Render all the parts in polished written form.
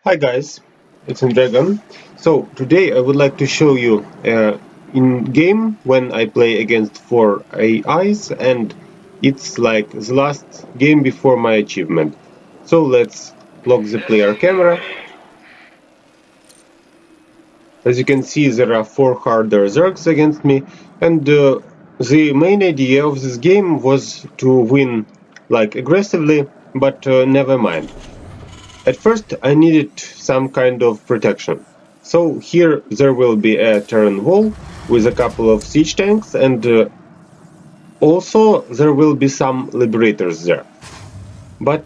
Hi guys, it's Andragon. So today I would like to show you in game when I play against 4 AIs, and it's like the last game before my achievement. So let's lock the player camera. As you can see, there are 4 harder zergs against me, and the main idea of this game was to win like aggressively, but never mind. At first I needed some kind of protection. So here there will be a Terran wall with a couple of siege tanks, and also there will be some liberators there. But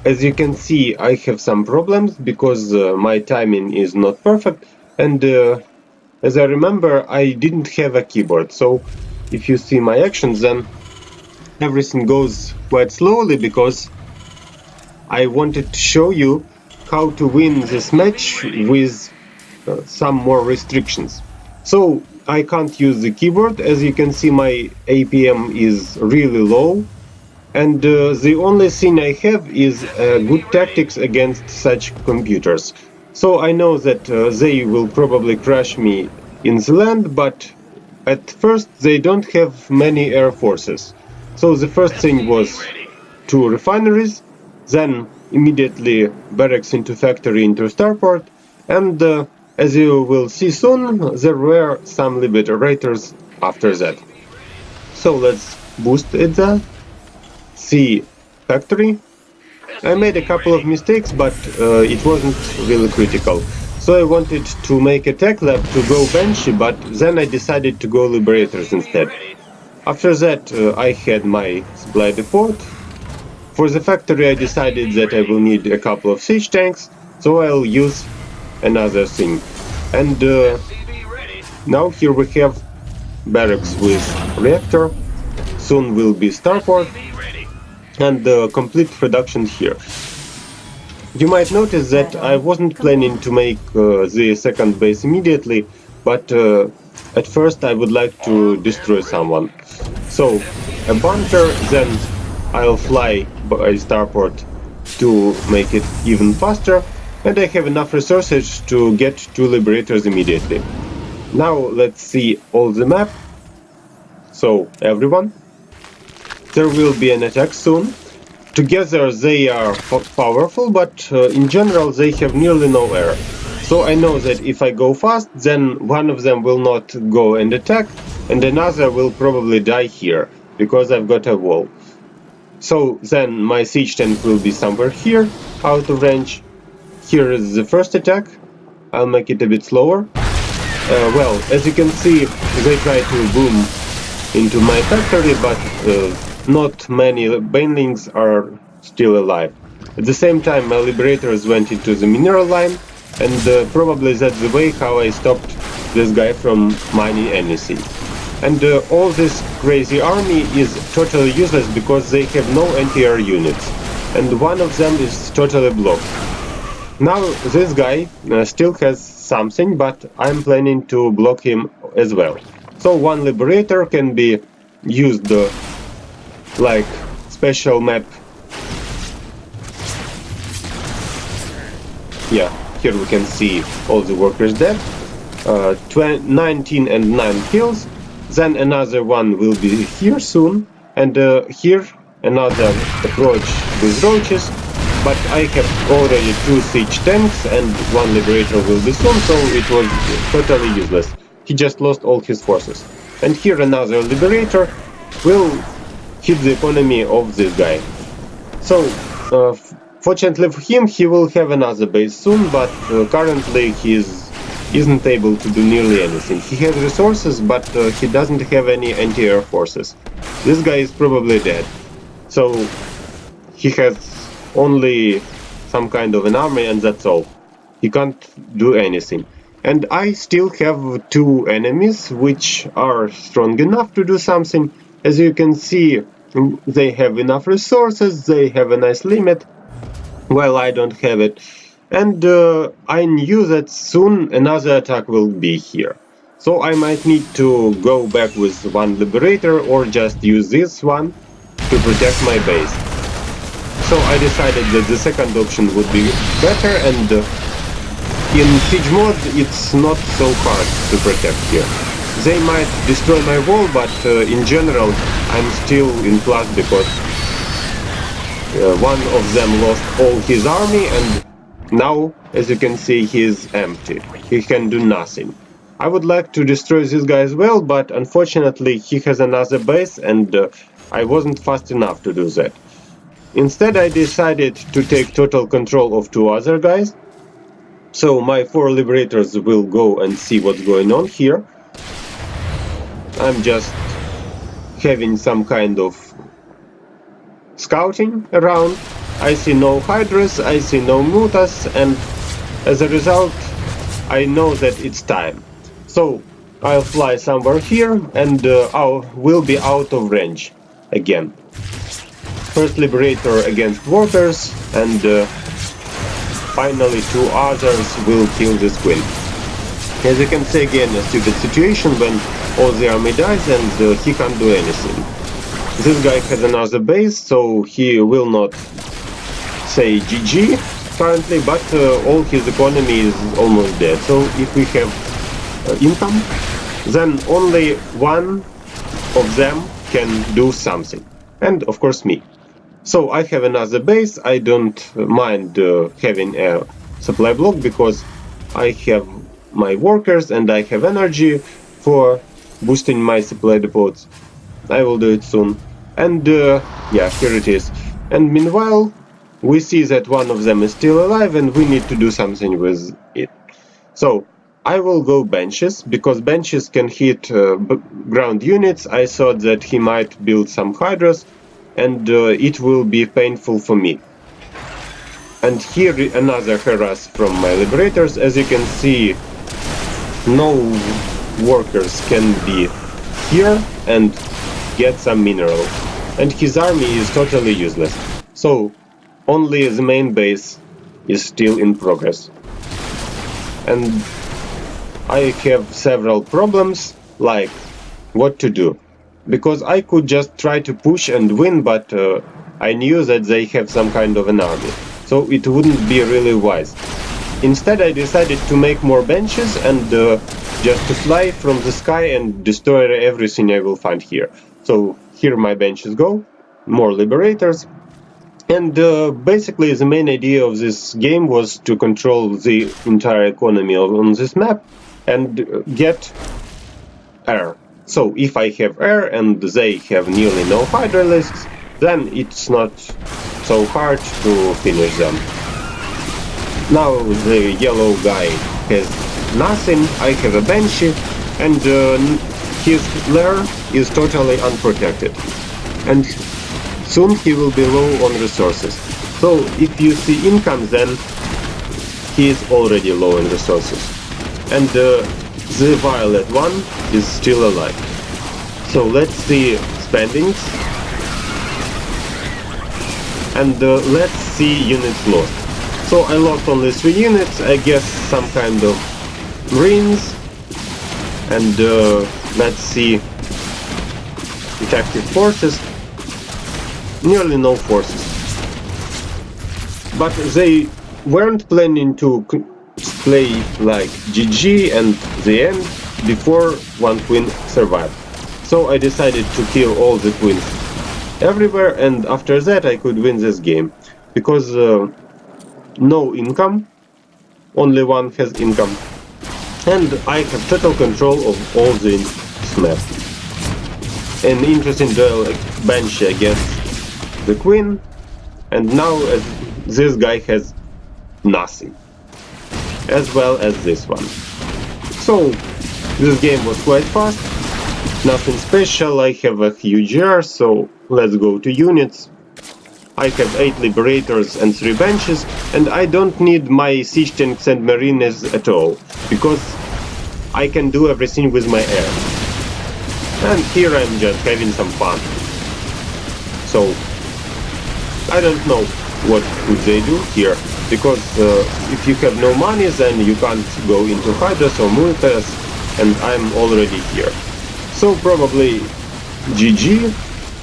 as you can see, I have some problems because my timing is not perfect, and as I remember, I didn't have a keyboard. So if you see my actions, then everything goes quite slowly because I wanted to show you how to win this match with some more restrictions. So I can't use the keyboard. As you can see, my APM is really low, and the only thing I have is good tactics against such computers. So I know that they will probably crush me in the land, but at first they don't have many air forces. So the first thing was 2 refineries, then immediately barracks into factory into starport, and as you will see soon, there were some liberators after that. So let's boost it there. See factory. I made a couple of mistakes, but it wasn't really critical. So I wanted to make a tech lab to go Banshee, but then I decided to go Liberators instead. After that I had my supply depot. For the factory I decided that I will need a couple of siege tanks, so I'll use another thing. And now here we have barracks with reactor, soon will be starport, and complete production here. You might notice that I wasn't planning to make the second base immediately, but at first I would like to destroy someone. So, a bunker, then I'll fly by starport to make it even faster, and I have enough resources to get 2 liberators immediately. Now let's see all the map. So, everyone, there will be an attack soon. Together they are powerful, but in general they have nearly no air. So I know that if I go fast, then one of them will not go and attack, and another will probably die here, because I've got a wall. So then my siege tank will be somewhere here, out of range. Here is the first attack. I'll make it a bit slower. Well, as you can see, they try to boom into my factory, but not many banelings are still alive. At the same time, my liberators went into the mineral line, and probably that's the way how I stopped this guy from mining anything. And all this crazy army is totally useless because they have no anti-air units, and one of them is totally blocked. Now this guy still has something, but I'm planning to block him as well. So one liberator can be used like special map. Yeah, here we can see all the workers dead. 19 and 9 kills. Then another one will be here soon, and here another approach with roaches. But I have already 2 siege tanks and 1 liberator will be soon, so it was totally useless. He just lost all his forces. And here another liberator will hit the economy of this guy. So, fortunately for him, he will have another base soon, but currently he isn't able to do nearly anything. He has resources, but he doesn't have any anti-air forces. This guy is probably dead. So, he has only some kind of an army, and that's all. He can't do anything. And I still have 2 enemies which are strong enough to do something. As you can see, they have enough resources, they have a nice limit, while I don't have it. And I knew that soon another attack will be here. So I might need to go back with 1 liberator or just use this one to protect my base. So I decided that the second option would be better, and in siege mode it's not so hard to protect here. They might destroy my wall, but in general I'm still in plus because one of them lost all his army, and now, as you can see, he is empty. He can do nothing. I would like to destroy this guy as well, but unfortunately he has another base, and I wasn't fast enough to do that. Instead, I decided to take total control of two other guys. So my 4 liberators will go and see what's going on here. I'm just having some kind of scouting around. I see no hydras, I see no mutas, and as a result I know that it's time. So I'll fly somewhere here, and I will be out of range again. First liberator against workers, and finally 2 others will kill this queen. As you can see, again a stupid situation when all the army dies and he can't do anything. This guy has another base, so he will not say GG currently, but all his economy is almost dead. So if we have income, then only one of them can do something, and of course me. So I have another base. I don't mind having a supply block because I have my workers and I have energy for boosting my supply depots. I will do it soon. And yeah, here it is. And meanwhile, we see that one of them is still alive and we need to do something with it. So I will go benches, because benches can hit ground units. I thought that he might build some hydras, and it will be painful for me. And here another harass from my liberators. As you can see, no workers can be here and get some mineral, and his army is totally useless. So only the main base is still in progress. And I have several problems, like what to do. Because I could just try to push and win, but I knew that they have some kind of an army, so it wouldn't be really wise. Instead, I decided to make more benches and just to fly from the sky and destroy everything I will find here. So here my benches go, more liberators, and basically the main idea of this game was to control the entire economy on this map and get air. So if I have air and they have nearly no hydralisks, then it's not so hard to finish them. Now the yellow guy has nothing, I have a Banshee, and his lair is totally unprotected. And soon he will be low on resources. So if you see income, then he is already low in resources. And the violet one is still alive. So let's see spendings, and let's see units lost. So I lost only 3 units, I guess some kind of marines, and let's see effective forces, nearly no forces. But they weren't planning to play like GG and the end before one queen survived. So I decided to kill all the queens everywhere, and after that I could win this game. Because no income, only one has income, and I have total control of all the map. An interesting duel Banshee against the queen, and now this guy has nothing, as well as this one. So this game was quite fast, nothing special. I have a huge air, so let's go to units. I have 8 liberators and 3 benches, and I don't need my siege tanks and marines at all, because I can do everything with my air. And here I'm just having some fun. So I don't know what would they do here, because if you have no money, then you can't go into hydras or mutas, and I'm already here. So probably GG,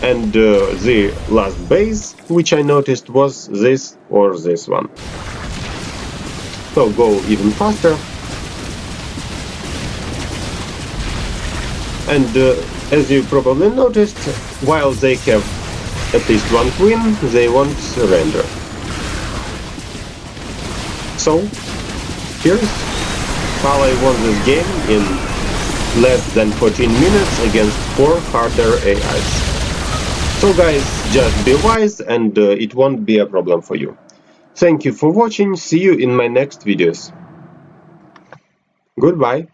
And the last base, which I noticed, was this or this one. So go even faster. And as you probably noticed, while they have at least one queen, they won't surrender. So, here's how I won this game in less than 14 minutes against 4 harder AIs. So guys, just be wise and it won't be a problem for you. Thank you for watching, see you in my next videos. Goodbye.